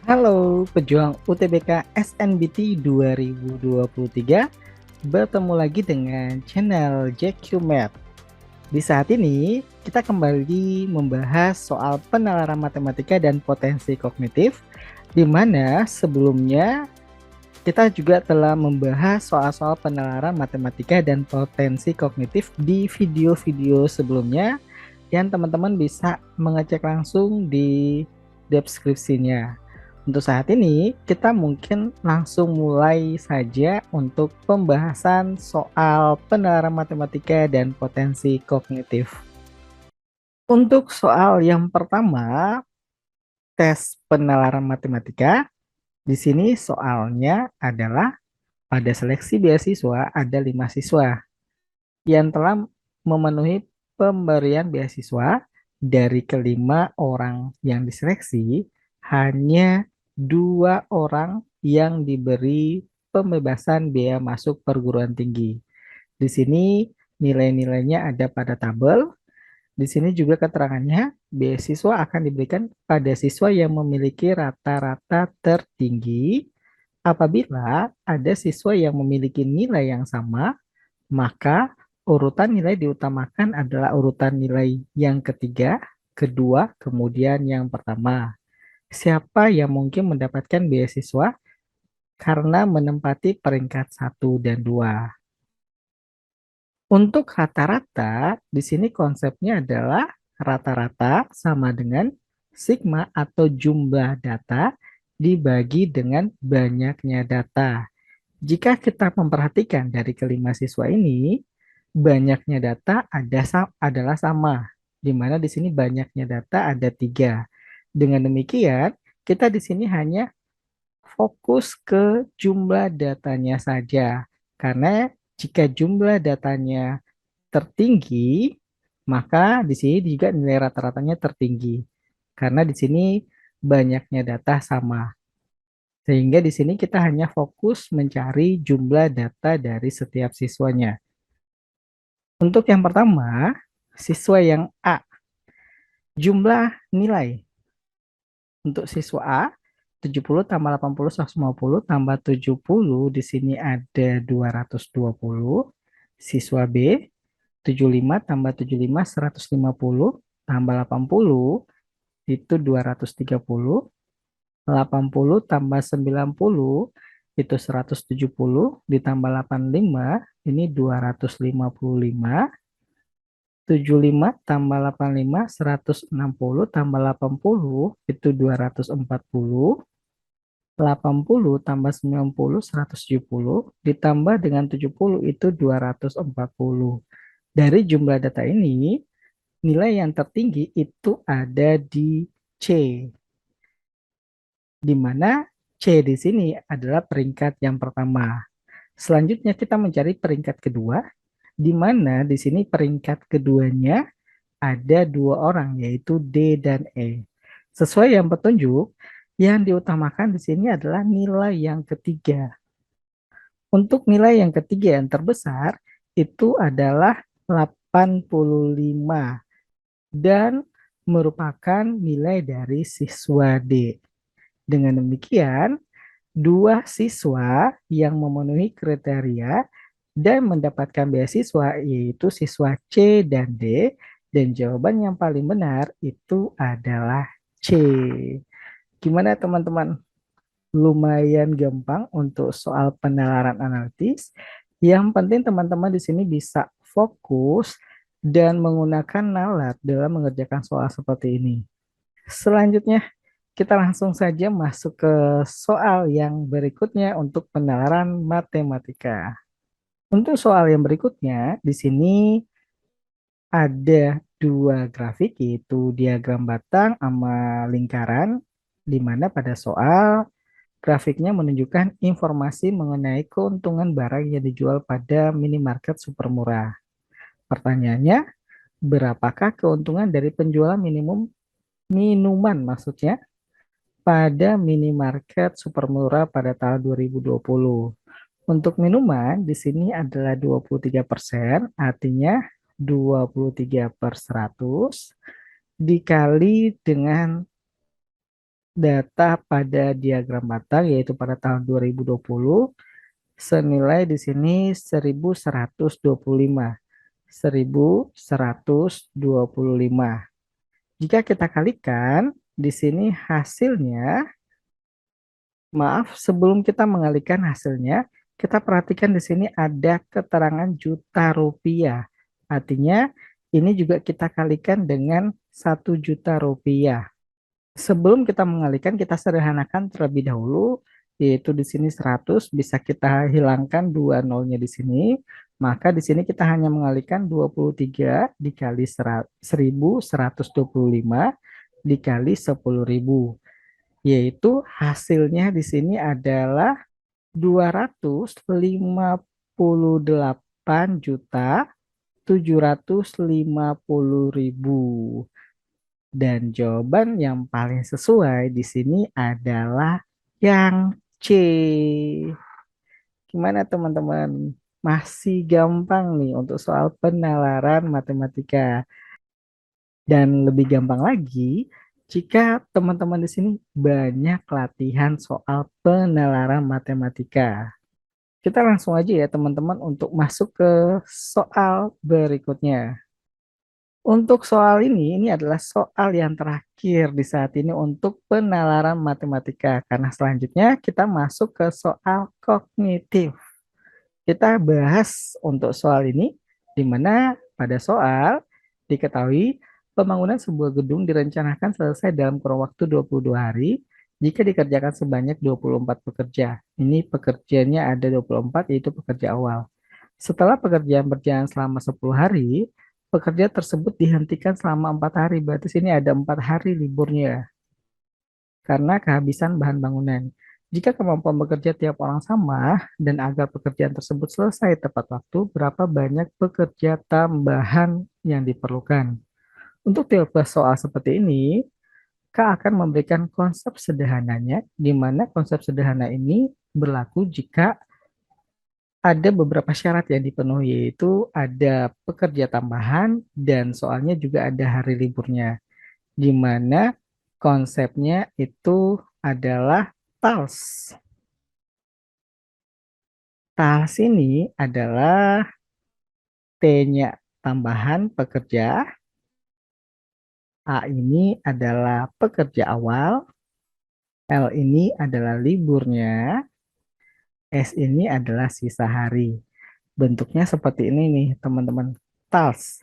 Halo pejuang UTBK SNBT 2023, bertemu lagi dengan channel JQ Math. Di saat ini kita kembali membahas soal penalaran matematika dan potensi kognitif, di mana sebelumnya kita juga telah membahas soal-soal penalaran matematika dan potensi kognitif di video-video sebelumnya yang teman-teman bisa mengecek langsung di deskripsinya. Untuk saat ini, kita mungkin langsung mulai saja untuk pembahasan soal penalaran matematika dan potensi kognitif. Untuk soal yang pertama, tes penalaran matematika, di sini soalnya adalah pada seleksi beasiswa ada 5 siswa yang telah memenuhi pemberian beasiswa. Dari kelima orang yang diseleksi, hanya 2 orang yang diberi pembebasan biaya masuk perguruan tinggi. Di sini nilai-nilainya ada pada tabel. Di sini juga keterangannya, beasiswa akan diberikan pada siswa yang memiliki rata-rata tertinggi. Apabila ada siswa yang memiliki nilai yang sama, maka urutan nilai diutamakan adalah urutan nilai yang ketiga, kedua, kemudian yang pertama. Siapa yang mungkin mendapatkan beasiswa karena menempati peringkat satu dan 2? Untuk rata-rata, di sini konsepnya adalah rata-rata sama dengan sigma atau jumlah data dibagi dengan banyaknya data. Jika kita memperhatikan dari kelima siswa ini, banyaknya data adalah sama, di mana di sini banyaknya data ada 3. Dengan demikian, kita di sini hanya fokus ke jumlah datanya saja. Karena jika jumlah datanya tertinggi, maka di sini juga nilai rata-ratanya tertinggi. Karena di sini banyaknya data sama. Sehingga di sini kita hanya fokus mencari jumlah data dari setiap siswanya. Untuk yang pertama, siswa yang A, jumlah nilai. Untuk siswa A, 70 tambah 80, 150, tambah 70, di sini ada 220. Siswa B, 75 tambah 75, 150, tambah 80, itu 230. 80 tambah 90 itu 170, ditambah 85 ini 255. 75 tambah 85 160, tambah 80 itu 240. 80 tambah 90 170, ditambah dengan 70 itu 240. Dari jumlah data ini, nilai yang tertinggi itu ada di C, di mana C di sini adalah peringkat yang pertama. Selanjutnya kita mencari peringkat kedua, di mana di sini peringkat keduanya ada 2 orang, yaitu D dan E. Sesuai yang petunjuk, yang diutamakan di sini adalah nilai yang ketiga. Untuk nilai yang ketiga yang terbesar itu adalah 85 dan merupakan nilai dari siswa D. Dengan demikian, 2 siswa yang memenuhi kriteria dan mendapatkan beasiswa yaitu siswa C dan D, dan jawaban yang paling benar itu adalah C. Gimana teman-teman? Lumayan gampang untuk soal penalaran analitis. Yang penting teman-teman di sini bisa fokus dan menggunakan nalar dalam mengerjakan soal seperti ini. Selanjutnya, kita langsung saja masuk ke soal yang berikutnya untuk penalaran matematika. Untuk soal yang berikutnya, di sini ada 2 grafik, yaitu diagram batang sama lingkaran, di mana pada soal grafiknya menunjukkan informasi mengenai keuntungan barang yang dijual pada minimarket super murah. Pertanyaannya, berapakah keuntungan dari penjualan minimum minuman maksudnya pada minimarket super murah pada tahun 2020? Untuk minuman di sini adalah 23%, artinya 23 per 100 dikali dengan data pada diagram batang yaitu pada tahun 2020 senilai di sini 1125. 1125. Jika kita kalikan, di sini hasilnya, maaf, sebelum kita mengalikan hasilnya, kita perhatikan di sini ada keterangan juta rupiah. Artinya, ini juga kita kalikan dengan 1 juta rupiah. Sebelum kita mengalihkan, kita sederhanakan terlebih dahulu, yaitu di sini 100, bisa kita hilangkan dua nolnya di sini, maka di sini kita hanya mengalihkan 23 dikali 1125 dikali 10.000, yaitu hasilnya di sini adalah 258.750.000. Dan jawaban yang paling sesuai di sini adalah yang C. Gimana teman-teman? Masih gampang nih untuk soal penalaran matematika. Dan lebih gampang lagi jika teman-teman di sini banyak latihan soal penalaran matematika. Kita langsung aja ya teman-teman untuk masuk ke soal berikutnya. Untuk soal ini adalah soal yang terakhir di saat ini untuk penalaran matematika. Karena selanjutnya kita masuk ke soal kognitif. Kita bahas untuk soal ini, di mana pada soal diketahui pembangunan sebuah gedung direncanakan selesai dalam kurun waktu 22 hari jika dikerjakan sebanyak 24 pekerja. Ini pekerjanya ada 24, yaitu pekerja awal. Setelah pekerjaan berjalan selama 10 hari, pekerja tersebut dihentikan selama 4 hari. Berarti sini ada 4 hari liburnya karena kehabisan bahan bangunan. Jika kemampuan bekerja tiap orang sama dan agar pekerjaan tersebut selesai tepat waktu, berapa banyak pekerja tambahan yang diperlukan? Untuk tipe soal seperti ini, Kak akan memberikan konsep sederhananya, di mana konsep sederhana ini berlaku jika ada beberapa syarat yang dipenuhi, yaitu ada pekerja tambahan dan soalnya juga ada hari liburnya, di mana konsepnya itu adalah TALS. TALS ini adalah T-nya tambahan pekerja, A ini adalah pekerja awal, L ini adalah liburnya, S ini adalah sisa hari. Bentuknya seperti ini nih, teman-teman. TALS.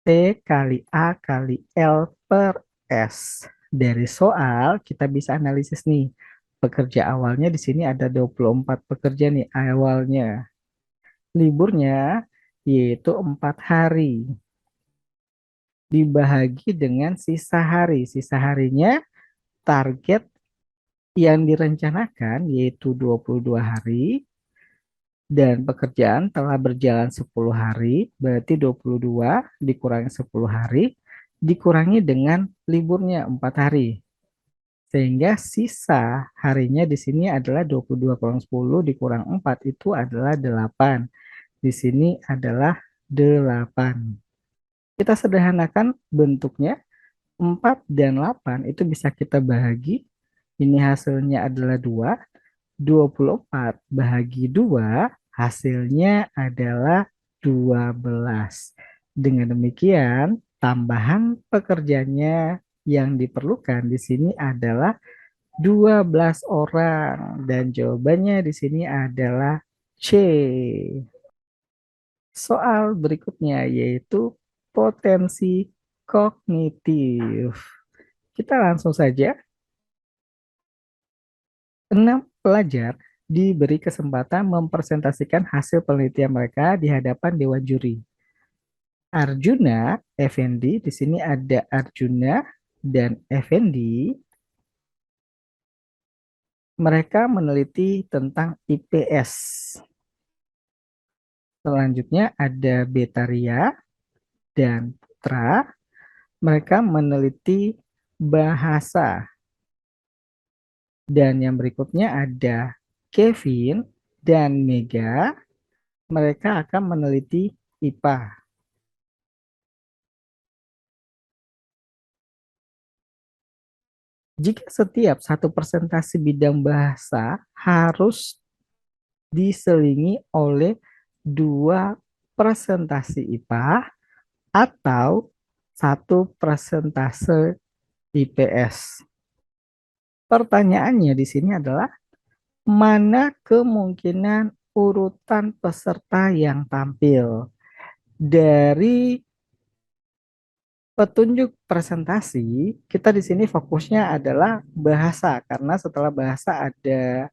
T kali A kali L per S. Dari soal kita bisa analisis nih. Pekerja awalnya di sini ada 24 pekerja nih awalnya. Liburnya yaitu 4 hari. Dibagi dengan sisa hari. Sisa harinya target yang direncanakan yaitu 22 hari. Dan pekerjaan telah berjalan 10 hari, berarti 22 dikurangi 10 hari, dikurangi dengan liburnya 4 hari. Sehingga sisa harinya di sini adalah 22 kurang 10 dikurang 4 itu adalah 8. Di sini adalah 8. Kita sederhanakan bentuknya, 4 dan 8 itu bisa kita bahagi. Ini hasilnya adalah 2. 24 bahagi 2 hasilnya adalah 12. Dengan demikian, tambahan pekerjanya yang diperlukan di sini adalah 12 orang dan jawabannya di sini adalah C. Soal berikutnya yaitu potensi kognitif. Kita langsung saja. 6 pelajar diberi kesempatan mempresentasikan hasil penelitian mereka di hadapan dewan juri. Arjuna, Effendi, di sini ada Arjuna dan Effendi. Mereka meneliti tentang IPS. Selanjutnya ada Betaria dan Putra. Mereka meneliti bahasa. Dan yang berikutnya ada Kevin dan Mega. Mereka akan meneliti IPA. Jika setiap satu presentasi bidang bahasa harus diselingi oleh dua presentasi IPA atau satu presentase IPS. Pertanyaannya di sini adalah mana kemungkinan urutan peserta yang tampil? Dari petunjuk presentasi, kita di sini fokusnya adalah bahasa karena setelah bahasa ada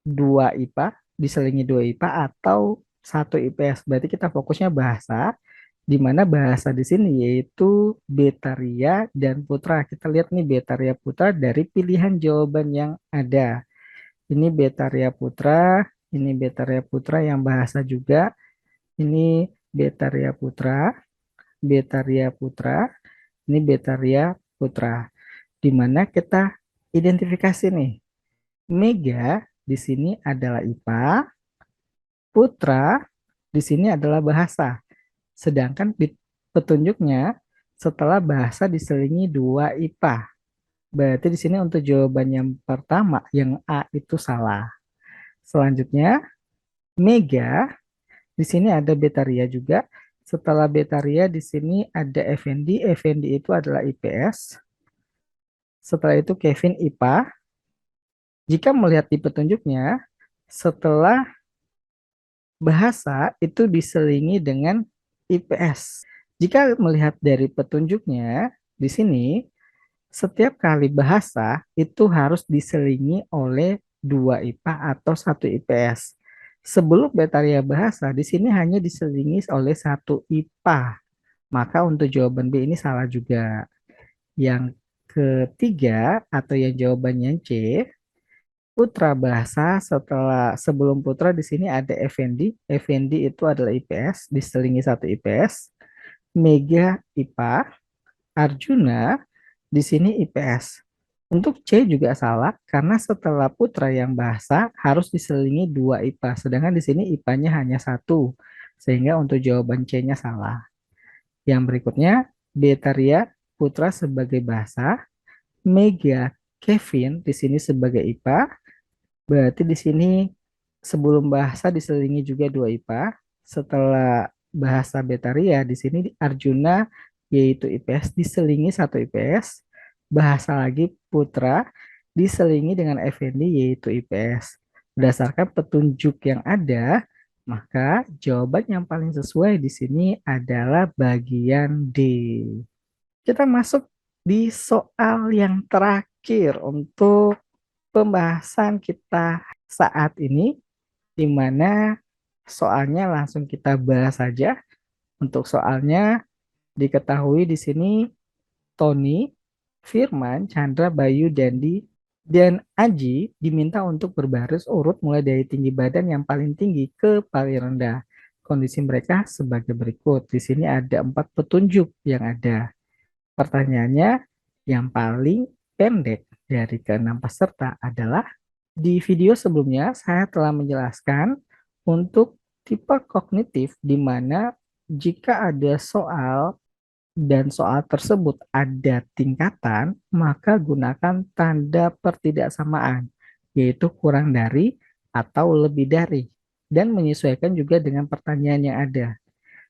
dua IPA, diselingi dua IPA atau satu IPS. Berarti kita fokusnya bahasa, di mana bahasa di sini yaitu Betaria dan Putra. Kita lihat nih Betaria Putra dari pilihan jawaban yang ada. Ini Betaria Putra, ini Betaria Putra yang bahasa juga. Ini Betaria Putra, Betaria Putra, ini Betaria Putra. Di mana kita identifikasi nih. Mega di sini adalah IPA, Putra di sini adalah bahasa. Sedangkan petunjuknya setelah bahasa diselingi dua IPA. Berarti di sini untuk jawaban yang pertama, yang A itu salah. Selanjutnya, Mega, di sini ada Betaria juga. Setelah Betaria di sini ada Effendi. Effendi itu adalah IPS. Setelah itu Kevin IPA. Jika melihat di petunjuknya, setelah bahasa itu diselingi dengan IPS. Jika melihat dari petunjuknya, di sini setiap kali bahasa itu harus diselingi oleh dua IPA atau satu IPS. Sebelum Betaria bahasa, di sini hanya diselingi oleh satu IPA. Maka untuk jawaban B ini salah juga. Yang ketiga atau yang jawabannya C, Putra bahasa setelah sebelum Putra di sini ada Effendi. Effendi itu adalah IPS, diselingi satu IPS. Mega IPA, Arjuna di sini IPS. Untuk C juga salah karena setelah Putra yang bahasa harus diselingi dua IPA, sedangkan di sini IPA-nya hanya satu. Sehingga untuk jawaban C-nya salah. Yang berikutnya, Betaria Putra sebagai bahasa, Mega Kevin di sini sebagai IPA. Berarti di sini sebelum bahasa diselingi juga dua IPA. Setelah bahasa Betaria di sini Arjuna yaitu IPS diselingi satu IPS. Bahasa lagi Putra diselingi dengan Effendi yaitu IPS. Berdasarkan petunjuk yang ada, maka jawaban yang paling sesuai di sini adalah bagian D. Kita masuk di soal yang terakhir untuk pembahasan kita saat ini, di mana soalnya langsung kita bahas saja. Untuk soalnya diketahui di sini Tony, Firman, Chandra, Bayu, Dandi, dan Aji diminta untuk berbaris urut mulai dari tinggi badan yang paling tinggi ke paling rendah. Kondisi mereka sebagai berikut. Di sini ada 4 petunjuk yang ada. Pertanyaannya, yang paling pendek dari keenam peserta adalah di video sebelumnya saya telah menjelaskan untuk tipe kognitif di mana jika ada soal dan soal tersebut ada tingkatan, maka gunakan tanda pertidaksamaan, yaitu kurang dari atau lebih dari, dan menyesuaikan juga dengan pertanyaan yang ada.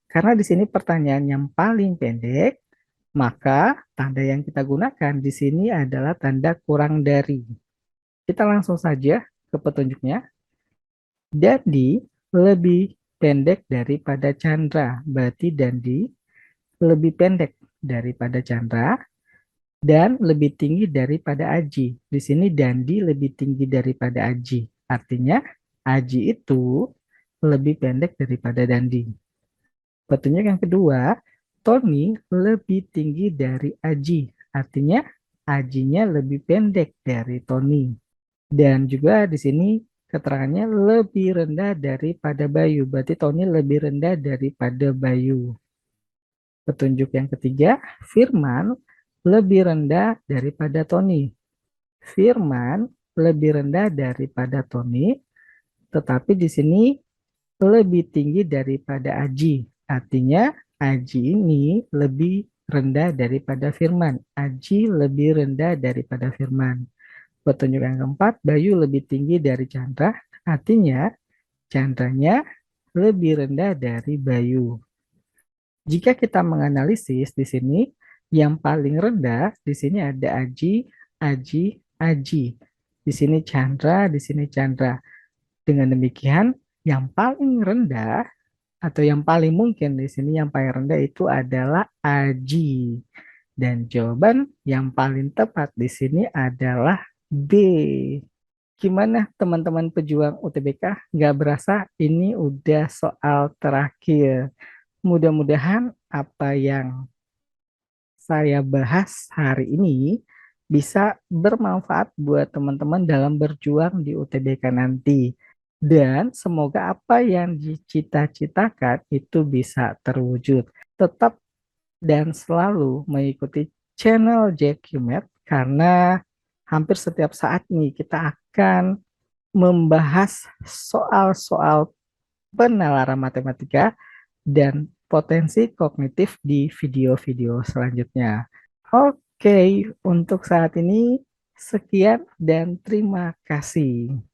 Karena di sini pertanyaan yang paling pendek, maka tanda yang kita gunakan di sini adalah tanda kurang dari. Kita langsung saja ke petunjuknya. Dandi lebih pendek daripada Chandra. Berarti Dandi lebih pendek daripada Chandra dan lebih tinggi daripada Aji. Di sini Dandi lebih tinggi daripada Aji. Artinya Aji itu lebih pendek daripada Dandi. Petunjuk yang kedua, Tony lebih tinggi dari Aji. Artinya Ajinya lebih pendek dari Tony. Dan juga di sini keterangannya lebih rendah daripada Bayu. Berarti Tony lebih rendah daripada Bayu. Petunjuk yang ketiga, Firman lebih rendah daripada Tony. Firman lebih rendah daripada Tony, tetapi di sini lebih tinggi daripada Aji. Artinya Aji ini lebih rendah daripada Firman. Aji lebih rendah daripada Firman. Petunjuk yang keempat, Bayu lebih tinggi dari Chandra. Artinya, Chandranya lebih rendah dari Bayu. Jika kita menganalisis di sini, yang paling rendah di sini ada Aji, Aji, Aji. Di sini Chandra, di sini Chandra. Dengan demikian, yang paling rendah atau yang paling mungkin di sini yang paling rendah itu adalah Aji. Dan jawaban yang paling tepat di sini adalah B. Gimana teman-teman pejuang UTBK? Nggak berasa ini udah soal terakhir. Mudah-mudahan apa yang saya bahas hari ini bisa bermanfaat buat teman-teman dalam berjuang di UTBK nanti. Dan semoga apa yang dicita-citakan itu bisa terwujud. Tetap dan selalu mengikuti channel JQMath karena hampir setiap saat nih kita akan membahas soal-soal penalaran matematika dan potensi kognitif di video-video selanjutnya. Oke, untuk saat ini sekian dan terima kasih.